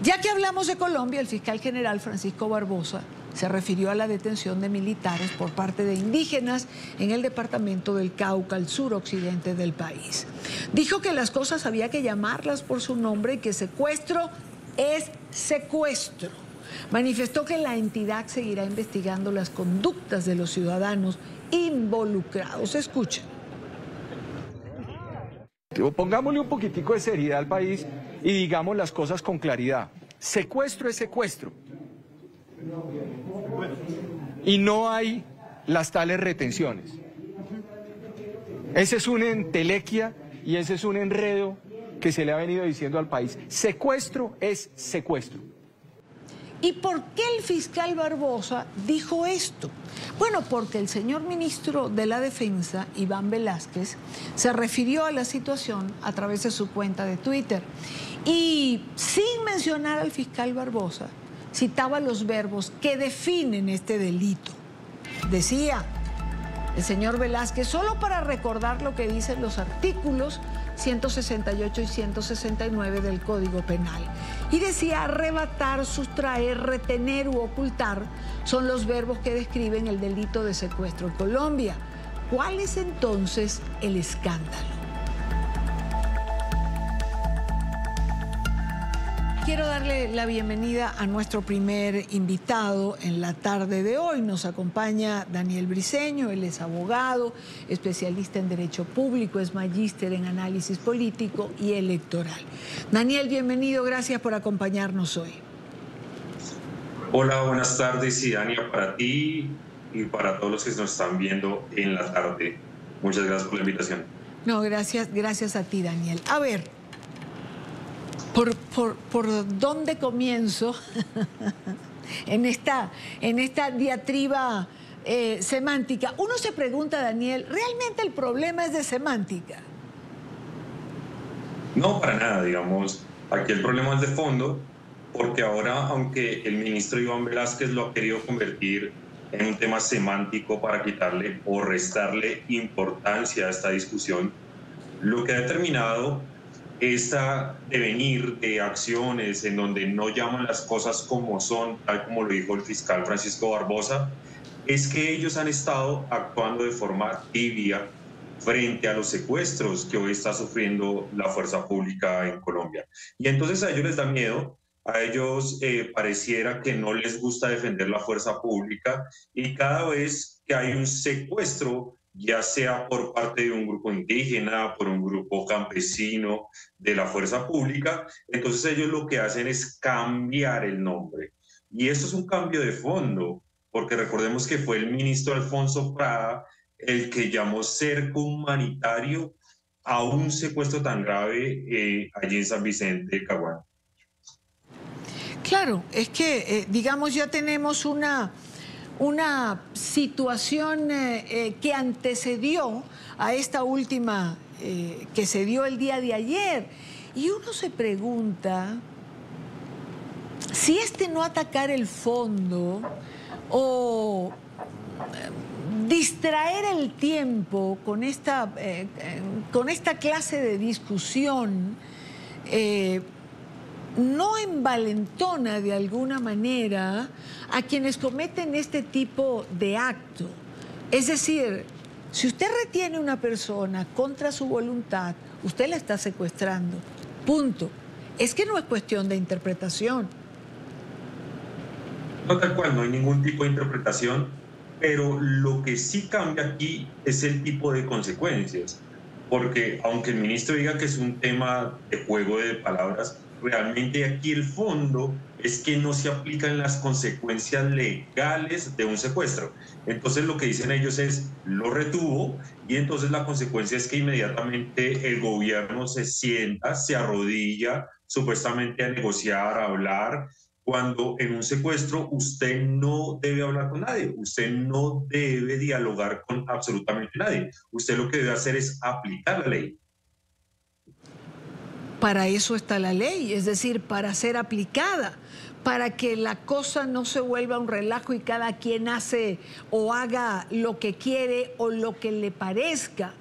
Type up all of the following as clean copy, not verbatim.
Ya que hablamos de Colombia, el fiscal general Francisco Barbosa se refirió a la detención de militares por parte de indígenas en el departamento del Cauca, al suroccidente del país. Dijo que las cosas había que llamarlas por su nombre y que secuestro es secuestro. Manifestó que la entidad seguirá investigando las conductas de los ciudadanos involucrados. Escuchen. Pongámosle un poquitico de seriedad al país y digamos las cosas con claridad. Secuestro es secuestro. Y no hay las tales retenciones. Ese es una entelequia y ese es un enredo que se le ha venido diciendo al país. Secuestro es secuestro. ¿Y por qué el fiscal Barbosa dijo esto? Bueno, porque el señor ministro de la Defensa, Iván Velásquez, se refirió a la situación a través de su cuenta de Twitter. Y sin mencionar al fiscal Barbosa, citaba los verbos que definen este delito. Decía el señor Velásquez, solo para recordar lo que dicen los artículos 168 y 169 del Código Penal. Y decía, arrebatar, sustraer, retener u ocultar son los verbos que describen el delito de secuestro en Colombia. ¿Cuál es entonces el escándalo? Quiero darle la bienvenida a nuestro primer invitado en la tarde de hoy. Nos acompaña Daniel Briceño, él es abogado, especialista en Derecho Público, es magíster en Análisis Político y Electoral. Daniel, bienvenido, gracias por acompañarnos hoy. Hola, buenas tardes, y Dania, para ti y para todos los que nos están viendo en la tarde. Muchas gracias por la invitación. No, gracias a ti, Daniel. A ver, ¿por dónde comienzo en esta diatriba semántica? Uno se pregunta, Daniel, ¿realmente el problema es de semántica? No, para nada, digamos, aquí el problema es de fondo, porque ahora, aunque el ministro Iván Velásquez lo ha querido convertir en un tema semántico para quitarle o restarle importancia a esta discusión, lo que ha determinado esta devenir de acciones en donde no llaman las cosas como son, tal como lo dijo el fiscal Francisco Barbosa, es que ellos han estado actuando de forma tibia frente a los secuestros que hoy está sufriendo la fuerza pública en Colombia. Y entonces a ellos les da miedo, a ellos pareciera que no les gusta defender la fuerza pública, y cada vez que hay un secuestro, ya sea por parte de un grupo indígena, por un grupo campesino de la fuerza pública, entonces ellos lo que hacen es cambiar el nombre. Y esto es un cambio de fondo, porque recordemos que fue el ministro Alfonso Prada el que llamó cerco humanitario a un secuestro tan grave allí en San Vicente de Caguán. Claro, es que, digamos, ya tenemos una situación que antecedió a esta última que se dio el día de ayer. Y uno se pregunta si no atacar el fondo o distraer el tiempo con esta clase de discusión no envalentona de alguna manera a quienes cometen este tipo de acto. Es decir, si usted retiene a una persona contra su voluntad, usted la está secuestrando. Punto. Es que no es cuestión de interpretación. No, tal cual, no hay ningún tipo de interpretación, pero lo que sí cambia aquí es el tipo de consecuencias, porque aunque el ministro diga que es un tema de juego de palabras, realmente aquí el fondo es que no se aplican las consecuencias legales de un secuestro. Entonces lo que dicen ellos es, lo retuvo, y entonces la consecuencia es que inmediatamente el gobierno se sienta, se arrodilla, supuestamente a negociar, a hablar, cuando en un secuestro usted no debe hablar con nadie, usted no debe dialogar con absolutamente nadie. Usted lo que debe hacer es aplicar la ley. Para eso está la ley, es decir, para ser aplicada, para que la cosa no se vuelva un relajo y cada quien hace o haga lo que quiere o lo que le parezca.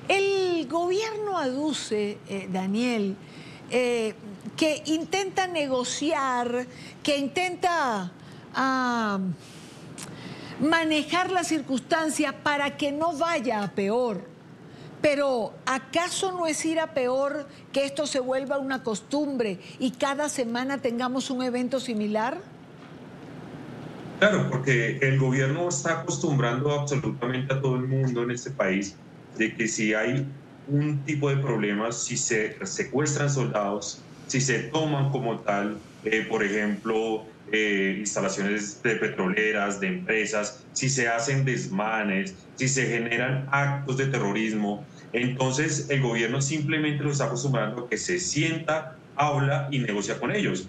El gobierno aduce, Daniel, que intenta negociar, que intenta manejar la circunstancia para que no vaya a peor. Pero ¿acaso no es ir a peor que esto se vuelva una costumbre y cada semana tengamos un evento similar? Claro, porque el gobierno está acostumbrando absolutamente a todo el mundo en este país de que si hay un tipo de problemas, si se secuestran soldados, si se toman como tal, por ejemplo, instalaciones de petroleras, de empresas, si se hacen desmanes, si se generan actos de terrorismo, entonces el gobierno simplemente lo está acostumbrando a que se sienta, habla y negocia con ellos,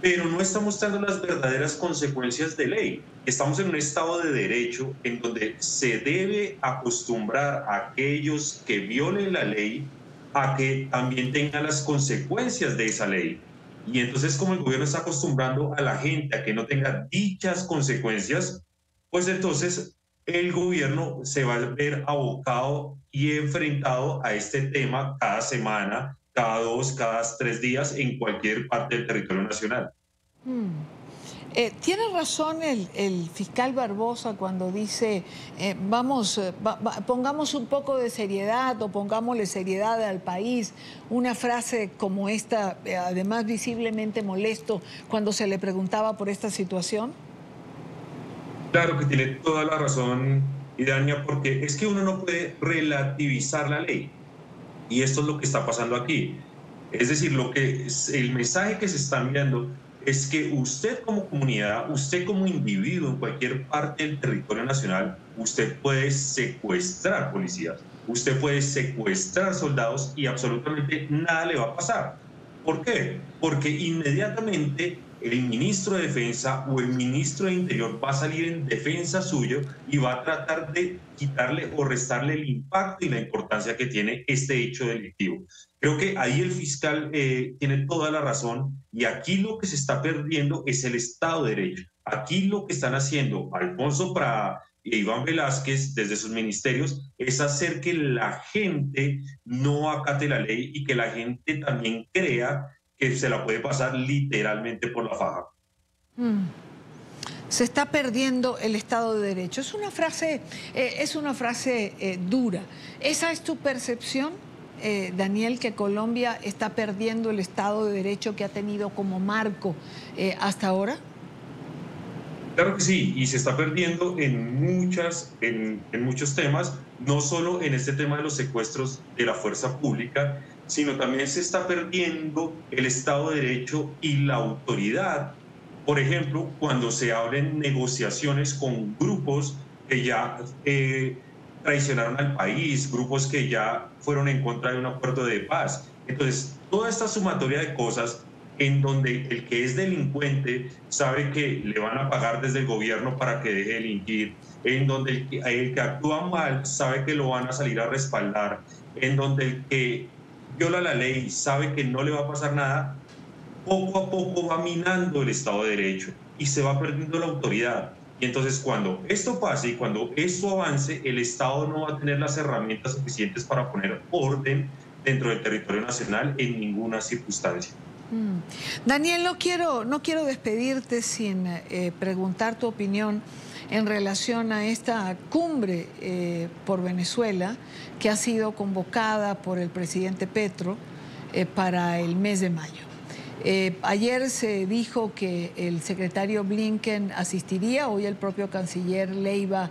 pero no está mostrando las verdaderas consecuencias de ley. Estamos en un estado de derecho en donde se debe acostumbrar a aquellos que violen la ley a que también tengan las consecuencias de esa ley. Y entonces, como el gobierno está acostumbrando a la gente a que no tenga dichas consecuencias, pues entonces el gobierno se va a ver abocado y enfrentado a este tema cada semana, cada 2, cada 3 días en cualquier parte del territorio nacional. Tiene razón el fiscal Barbosa cuando dice, pongamos un poco de seriedad o pongámosle seriedad al país. Una frase como esta, además visiblemente molesto cuando se le preguntaba por esta situación. Claro que tiene toda la razón, Idania, porque es que uno no puede relativizar la ley. Y esto es lo que está pasando aquí. Es decir, el mensaje que se está enviando es que usted como comunidad, usted como individuo en cualquier parte del territorio nacional, usted puede secuestrar policías, usted puede secuestrar soldados y absolutamente nada le va a pasar. ¿Por qué? Porque inmediatamente el ministro de Defensa o el ministro de Interior va a salir en defensa suyo y va a tratar de quitarle o restarle el impacto y la importancia que tiene este hecho delictivo. Creo que ahí el fiscal tiene toda la razón y aquí lo que se está perdiendo es el Estado de Derecho. Aquí lo que están haciendo Alfonso Prada e Iván Velázquez desde sus ministerios es hacer que la gente no acate la ley y que la gente también crea que se la puede pasar literalmente por la faja. Se está perdiendo el Estado de Derecho. Es una frase dura. ¿Esa es tu percepción, Daniel, que Colombia está perdiendo el Estado de Derecho que ha tenido como marco hasta ahora? Claro que sí, y se está perdiendo en muchos temas, no solo en este tema de los secuestros de la fuerza pública, sino también se está perdiendo el Estado de Derecho y la autoridad. Por ejemplo, cuando se abren negociaciones con grupos que ya traicionaron al país, grupos que ya fueron en contra de un acuerdo de paz. Entonces, toda esta sumatoria de cosas en donde el que es delincuente sabe que le van a pagar desde el gobierno para que deje de delinquir, en donde el que actúa mal sabe que lo van a salir a respaldar, en donde el que viola la ley sabe que no le va a pasar nada, poco a poco va minando el Estado de Derecho y se va perdiendo la autoridad. Y entonces cuando esto pase y cuando esto avance, el Estado no va a tener las herramientas suficientes para poner orden dentro del territorio nacional en ninguna circunstancia. Daniel, no quiero despedirte sin preguntar tu opinión en relación a esta cumbre por Venezuela que ha sido convocada por el presidente Petro para el mes de mayo. Ayer se dijo que el secretario Blinken asistiría, hoy el propio canciller Leiva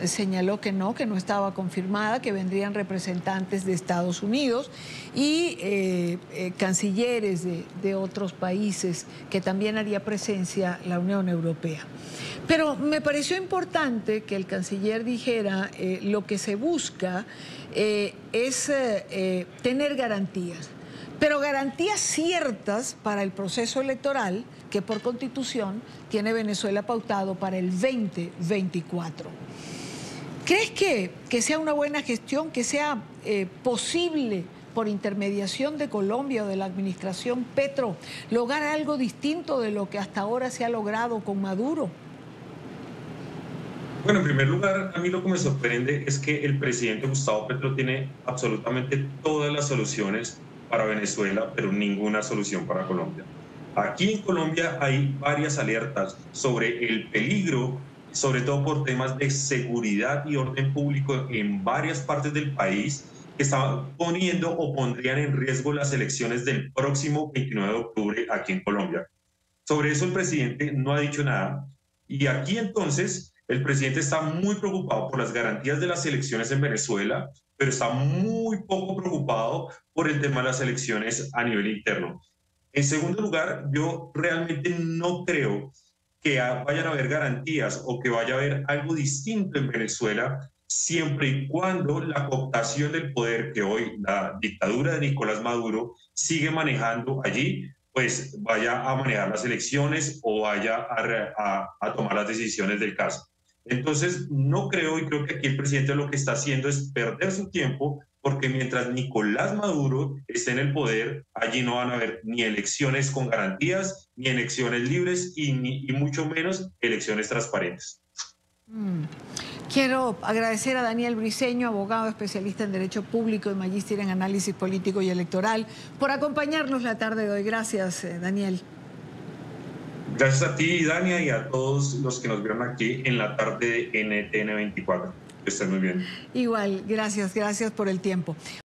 señaló que no estaba confirmada, que vendrían representantes de Estados Unidos y cancilleres de otros países, que también haría presencia la Unión Europea. Pero me pareció importante que el canciller dijera lo que se busca es tener garantías. Pero garantías ciertas para el proceso electoral que por Constitución tiene Venezuela pautado para el 2024. ¿Crees que sea una buena gestión, que sea posible por intermediación de Colombia o de la administración Petro lograr algo distinto de lo que hasta ahora se ha logrado con Maduro? Bueno, en primer lugar, a mí lo que me sorprende es que el presidente Gustavo Petro tiene absolutamente todas las soluciones para Venezuela, pero ninguna solución para Colombia. Aquí en Colombia hay varias alertas sobre el peligro, sobre todo por temas de seguridad y orden público en varias partes del país, que están poniendo o pondrían en riesgo las elecciones del próximo 29 de octubre aquí en Colombia. Sobre eso el presidente no ha dicho nada. Y aquí entonces el presidente está muy preocupado por las garantías de las elecciones en Venezuela, pero está muy poco preocupado por el tema de las elecciones a nivel interno. En segundo lugar, yo realmente no creo que vayan a haber garantías o que vaya a haber algo distinto en Venezuela siempre y cuando la cooptación del poder que hoy la dictadura de Nicolás Maduro sigue manejando allí, pues vaya a manejar las elecciones o vaya a tomar las decisiones del caso. Entonces, no creo, y creo que aquí el presidente lo que está haciendo es perder su tiempo, porque mientras Nicolás Maduro esté en el poder, allí no van a haber ni elecciones con garantías, ni elecciones libres y mucho menos elecciones transparentes. Quiero agradecer a Daniel Briceño, abogado especialista en Derecho Público y magíster en Análisis Político y Electoral, por acompañarnos la tarde de hoy. Gracias, Daniel. Gracias a ti, Dania, y a todos los que nos vieron aquí en la tarde de NTN 24. Que estén muy bien. Igual, gracias por el tiempo.